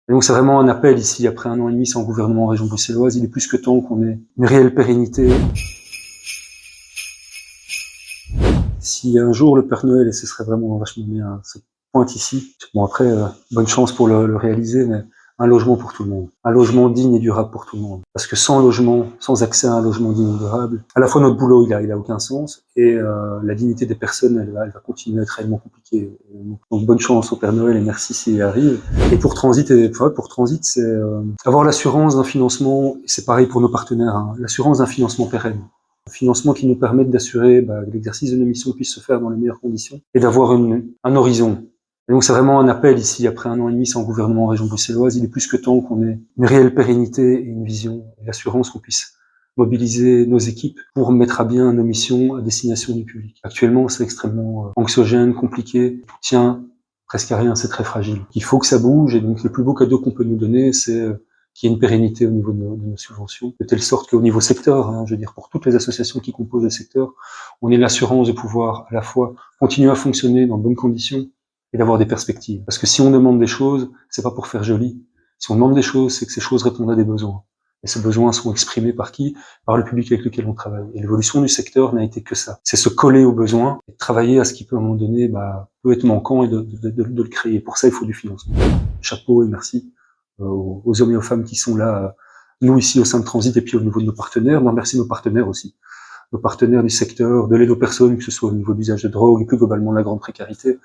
Et donc c'est vraiment un appel ici, après 1 an et demi sans gouvernement en région bruxelloise, il est plus que temps qu'on ait une réelle pérennité. Si un jour le Père Noël, et ce serait vraiment vachement bien, se pointe ici, bon après, bonne chance pour le réaliser, mais un logement pour tout le monde. Un logement digne et durable pour tout le monde. Parce que sans logement, sans accès à un logement digne et durable, à la fois notre boulot, il a aucun sens, et la dignité des personnes, elle va continuer à être réellement compliquée. Donc bonne chance au Père Noël et merci s'il y arrive. Et pour Transit, c'est avoir l'assurance d'un financement, et c'est pareil pour nos partenaires, hein, l'assurance d'un financement pérenne. Un financement qui nous permette d'assurer que l'exercice de nos missions puisse se faire dans les meilleures conditions et d'avoir un horizon. Et donc c'est vraiment un appel ici, après 1 an et demi sans gouvernement en région bruxelloise, il est plus que temps qu'on ait une réelle pérennité et une vision et l'assurance qu'on puisse mobiliser nos équipes pour mettre à bien nos missions à destination du public. Actuellement, c'est extrêmement anxiogène, compliqué, tout tient presque à rien, c'est très fragile. Il faut que ça bouge et donc le plus beau cadeau qu'on peut nous donner, c'est qu'il y ait une pérennité au niveau de nos subventions, de telle sorte qu'au niveau secteur, je veux dire pour toutes les associations qui composent le secteur, on ait l'assurance de pouvoir à la fois continuer à fonctionner dans de bonnes conditions et d'avoir des perspectives. Parce que si on demande des choses, c'est pas pour faire joli. Si on demande des choses, c'est que ces choses répondent à des besoins. Et ces besoins sont exprimés par qui? Par le public avec lequel on travaille. Et l'évolution du secteur n'a été que ça. C'est se coller aux besoins et travailler à ce qui peut à un moment donné peut être manquant et de le créer. Pour ça, il faut du financement. Chapeau et merci aux hommes et aux femmes qui sont là, nous ici au sein de Transit et puis au niveau de nos partenaires. Non, merci nos partenaires aussi. Nos partenaires du secteur, de l'aide aux personnes, que ce soit au niveau de l'usage de drogue et plus globalement de la grande précarité.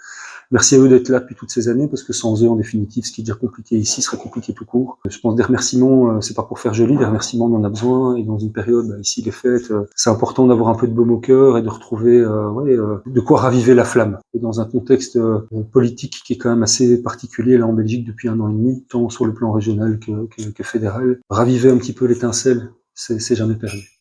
Merci à eux d'être là depuis toutes ces années, parce que sans eux, en définitive, ce qui est déjà compliqué ici serait compliqué tout court. Je pense des remerciements, c'est pas pour faire joli, des remerciements on en a besoin, et dans une période, ici les fêtes, c'est important d'avoir un peu de baume au cœur et de retrouver de quoi raviver la flamme. Et dans un contexte politique qui est quand même assez particulier là en Belgique depuis 1 an et demi, tant sur le plan régional que fédéral, raviver un petit peu l'étincelle, c'est jamais perdu.